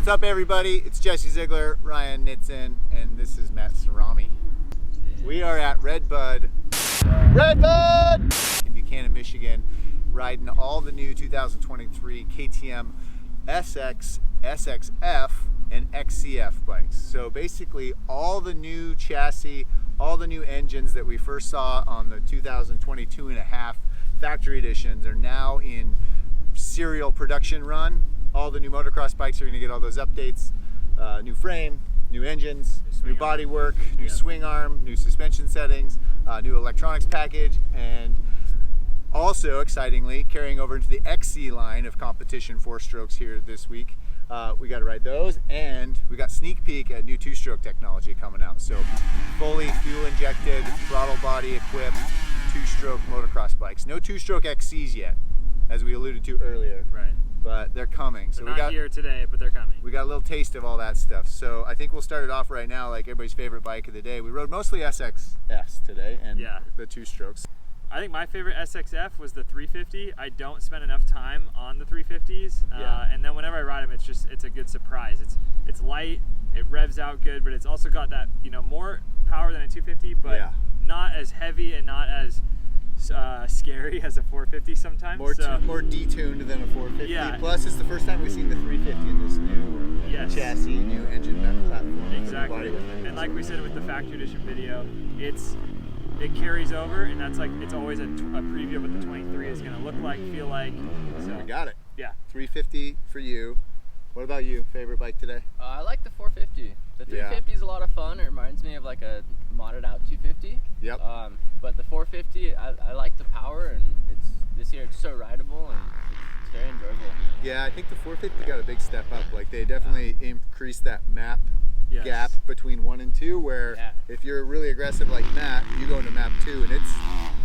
What's up, everybody? It's Jesse Ziegler, Ryan Nitzen, and this is Matt Cerami. We are at Redbud in Buchanan, Michigan, riding all the new 2023 KTM SX, SXF, and XCF bikes. So basically all the new chassis, all the new engines that we first saw on the 2022 and a half factory editions are now in serial production run. All the new motocross bikes are going to get all those updates, new frame, new engines, new body work, new swing arm, new suspension settings, new electronics package, and also excitingly carrying over into the XC line of competition 4-strokes here this week. We got to ride those, and we got sneak peek at new 2-stroke technology coming out. So fully fuel injected, throttle body equipped 2-stroke motocross bikes. No 2-stroke XCs yet, as we alluded to earlier. Right. But they're coming. So they're not here today, but they're coming. We got a little taste of all that stuff. So I think we'll start it off right now, like everybody's favorite bike of the day. We rode mostly SXFs today, and the 2-strokes. I think my favorite SXF was the 350. I don't spend enough time on the 350s, and then whenever I ride them, it's a good surprise. It's light, it revs out good, but it's also got that more power than a 250, but not as heavy and not as scary as a 450 sometimes. More detuned than a 450. Yeah. Plus, it's the first time we've seen the 350 in this new chassis, new engine platform. Exactly. And like we said with the factory edition video, it carries over, and that's like it's always a preview of what the 23 is going to look like, feel like. So we got it. Yeah. 350 for you. What about you? Favorite bike today? I like the 450. The 350 is a lot of fun. It reminds me of like a modded out 250. Yep. But the 450, I like the power, and this year it's so rideable and it's very enjoyable. Yeah, I think the 450 got a big step up. Like they definitely increased that map gap between 1 and 2, where if you're really aggressive like Matt, you go into map 2 and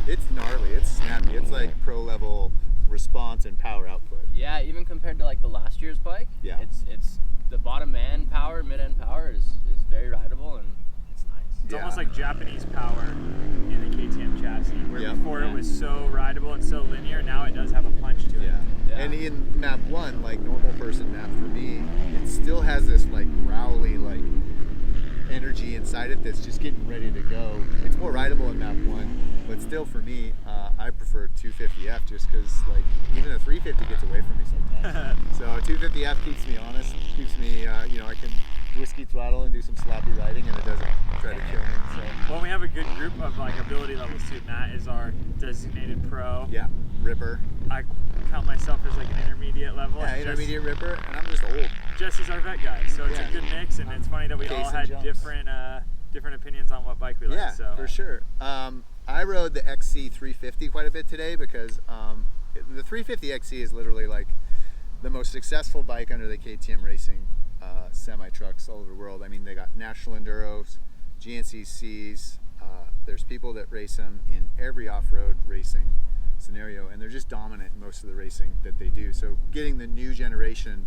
it's gnarly, it's snappy, it's like pro level response and power output. Yeah, even compared to like the last year's bike, it's the bottom end power, mid end power is very rideable, and it's nice. It's almost like Japanese power in the KTM chassis, where before it was so rideable and so linear. Now it does have a punch to it. Yeah. And in map 1, like normal person map for me, it still has this like growly like energy inside it that's just getting ready to go. It's more rideable in map 1, but still for me, I prefer 250F just because like even a 350 gets away from me sometimes. So a 250F keeps me honest, keeps me I can whiskey throttle and do some sloppy riding, and it doesn't try to kill me. So. Well, we have a good group of like ability levels too. Matt is our designated pro. Yeah, Ripper. I count myself as like an intermediate level. Yeah, intermediate Ripper, and I'm just old. Jesse's our vet guy, so it's a good mix, and it's funny that we all had different opinions on what bike we like. Yeah, so. For sure. I rode the XC 350 quite a bit today because the 350 XC is literally like the most successful bike under the KTM racing semi-trucks all over the world. I mean, they got National Enduros, GNCCs, there's people that race them in every off-road racing scenario, and they're just dominant in most of the racing that they do. So getting the new generation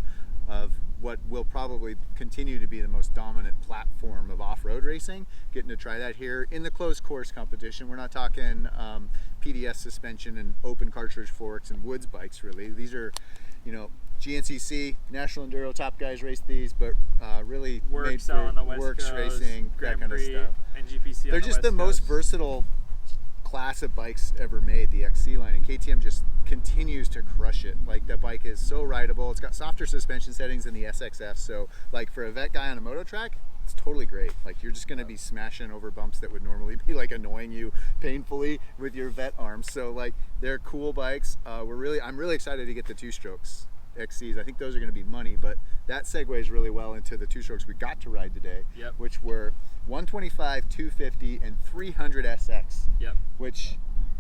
of what will probably continue to be the most dominant platform of off-road racing, getting to try that here in the closed course competition. We're not talking PDS suspension and open cartridge forks and woods bikes really. These are, GNCC, National Enduro top guys race these, but really made for on the West works Coast, racing, Grand that kind Prix, of stuff. And GPC They're just the most versatile class of bikes ever made, the XC line, and KTM just continues to crush it. Like the bike is so rideable. It's got softer suspension settings than the SXF, so like for a vet guy on a moto track, it's totally great. Like you're just going to be smashing over bumps that would normally be like annoying you painfully with your vet arms. So like they're cool bikes. I'm really excited to get the 2-strokes XCs. I think those are going to be money, but that segues really well into the 2-strokes we got to ride today, which were 125, 250, and 300 SX, which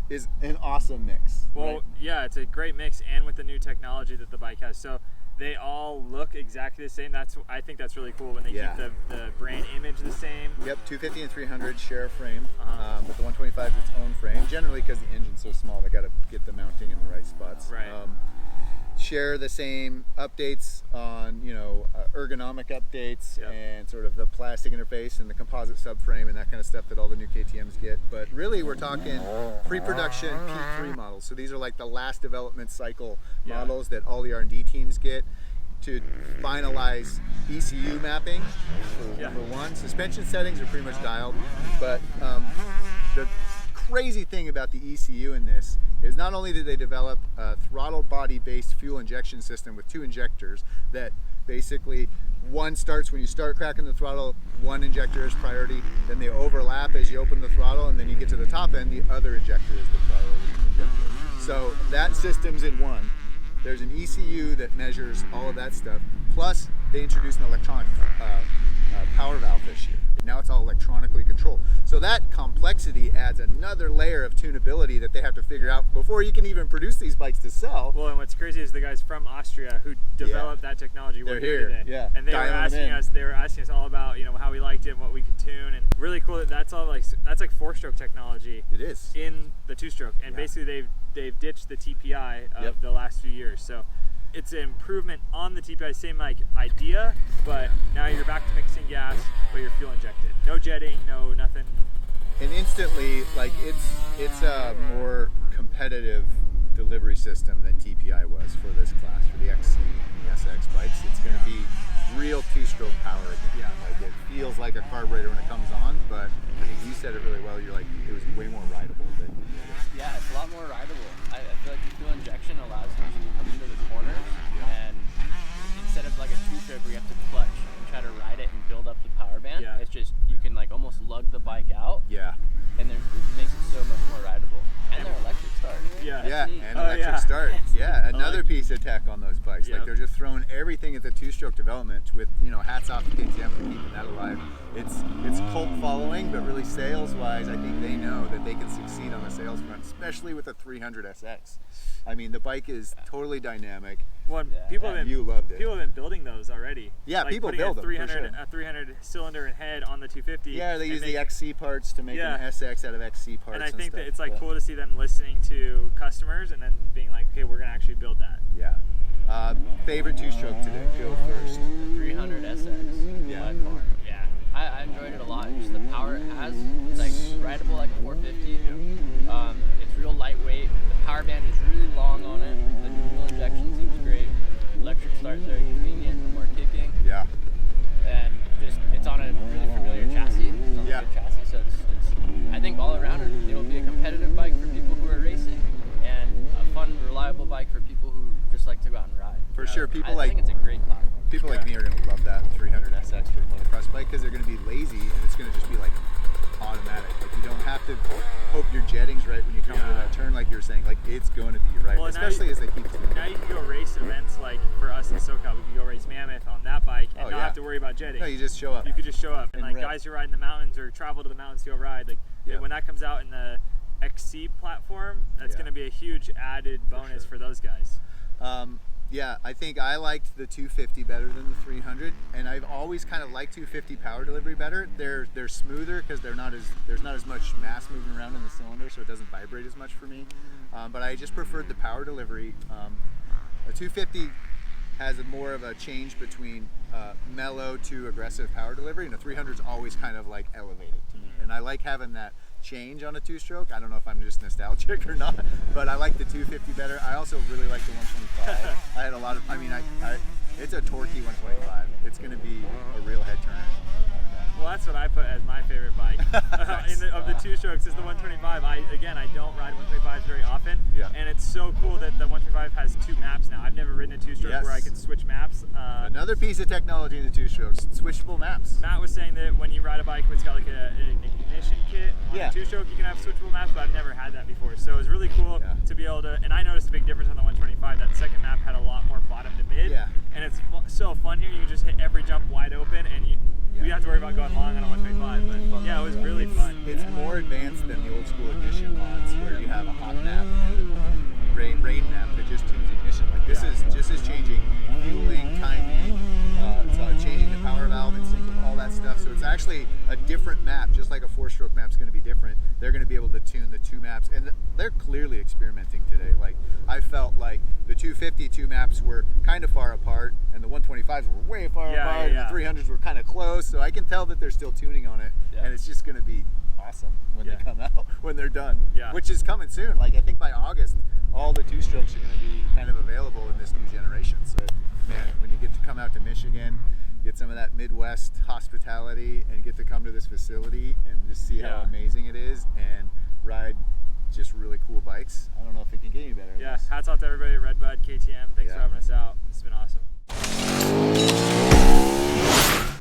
is an awesome mix. Well, yeah, it's a great mix, and with the new technology that the bike has. So they all look exactly the same. I think that's really cool when they keep the brand image the same. Yep, 250 and 300 share a frame, but the 125 is its own frame. Generally, because the engine's so small, they got to get the mounting in the right spots. Right. Share the same updates on ergonomic updates and sort of the plastic interface and the composite subframe and that kind of stuff that all the new KTMs get. But really we're talking pre-production P3 models. So these are like the last development cycle models that all the R&D teams get to finalize ECU mapping for one. Suspension settings are pretty much dialed, but the crazy thing about the ECU in this is not only did they develop a throttle body based fuel injection system with 2 injectors that basically one starts when you start cracking the throttle, one injector is priority, then they overlap as you open the throttle, and then you get to the top end, the other injector is the priority injector. So that system's in one. There's an ECU that measures all of that stuff, plus they introduced an electronic power valve this year. Now it's all electronically controlled. So that complexity adds another layer of tunability that they have to figure out before you can even produce these bikes to sell. Well, and what's crazy is the guys from Austria who developed that technology were here today. Yeah. And they were asking us all about, you know, how we liked it and what we could tune, and really cool that that's all like 4-stroke technology. It is. In the 2-stroke. And basically they've ditched the TPI of the last few years. So it's an improvement on the TPI, same like idea, but now you're back to mixing gas, but you're fuel injected. No jetting, no nothing. And instantly, like it's a more competitive delivery system than TPI was for this class, for the XC, the SX bikes. It's going to be real 2-stroke power again. Yeah. Like it feels like a carburetor when it comes on, but I think you said it really well. You're like, it was way more rideable than. Yeah, it's a lot more rideable. I feel like the fuel injection allows you to come into the corners, and instead of like a 2-stroke where you have to clutch and try to ride it and build up the power band, it's just you can like almost lug the bike out. Yeah. And it makes it so much more rideable. And they're electric start. Yeah, and electric start. Yeah, another piece of tech on those bikes. Like they're just throwing everything at the 2-stroke development with, you know, hats off to KTM for keeping that alive. It's cult following, but really sales-wise, I think they know that they can succeed on the sales front, especially with a 300 SX. I mean, the bike is totally dynamic. Well, people have been building those already. Yeah, like people build them. A 300 cylinder and head on the 250. Yeah, they use the XC parts to make an SX out of XC parts. And I think that it's like cool to see them listening to customers and then being like, okay, we're gonna actually build that. Yeah. Favorite 2-stroke today? Go first. 300 SX. Yeah. By far. Yeah. I enjoyed it a lot. Just the power it has. It's like rideable like a 450. It's real lightweight. The power band is really long on it. The fuel injection seems great. Electric start's very convenient, no more kicking. Yeah. And just it's on a really familiar chassis. It's on a good chassis, so it's I think all around it'll be a competitive bike for people who are racing, and a fun, reliable bike for people who just like to go out and ride. For sure, I think it's a great platform. People like me are going to love that 300 SX for a motocross bike because they're going to be lazy and it's going to just be like automatic. Like you don't have to hope your jetting's right when you come into that turn, like you were saying. Like it's going to be right, especially as they keep doing it. Now you can go race events like for us in SoCal. We can go race Mammoth on that bike and not have to worry about jetting. No, you just show up. You could just show up and like guys who ride in the mountains or travel to the mountains to go ride. Like when that comes out in the XC platform, that's going to be a huge added bonus for those guys. Yeah, I think I liked the 250 better than the 300, and I've always kind of liked 250 power delivery better. They're smoother because there's not as much mass moving around in the cylinder, so it doesn't vibrate as much for me. But I just preferred the power delivery. A 250 has more of a change between mellow to aggressive power delivery, and a 300 is always kind of like elevated to me. And I like having that change on a 2-stroke. I don't know if I'm just nostalgic or not, but I like the 250 better. I also really like the 125. I had a lot of, it's a torquey 125. It's going to be a real head turner. Well, that's what I put as my favorite bike of the 2-strokes is the 125. I don't ride 125s very often, and it's so cool that the 125 has 2 maps now. I've never ridden a 2-stroke where I can switch maps. Another piece of technology in the 2-strokes, switchable maps. Matt was saying that when you ride a bike it's got like an ignition kit on a 2-stroke, you can have switchable maps, but I've never had that before. So it was really cool to be able to, and I noticed a big difference on the 125. That second map had a lot more bottom to mid, and it's so fun here. You just hit every jump wide open, and you have to worry about going long on a 125, but yeah, it was really fun. It's more advanced than the old school ignition mods where you have a hot map and a rain map that just tunes ignition. Like this is changing fueling, timing, it's changing the power valve and sync all that stuff. So it's actually a different map, just like a 4-stroke map's going to be different. They're going to be able to tune the 2 maps, and they're clearly experimenting today. Like I felt like the 252 maps were kind of far apart, and the 125s were way far apart, and the 300s were kind of close. So I can tell that they're still tuning on it, and it's just going to be awesome when they come out, when they're done, which is coming soon. Like I think by August, all the 2-strokes are going to be kind of available in this new generation. So man, when you get to Michigan, get some of that Midwest hospitality, and get to come to this facility and just see how Yeah. amazing it is and ride just really cool bikes. I don't know if it can get any better than Yeah, this. hats off to everybody at Redbud, KTM. Thanks Yeah. for having us out. This has been awesome.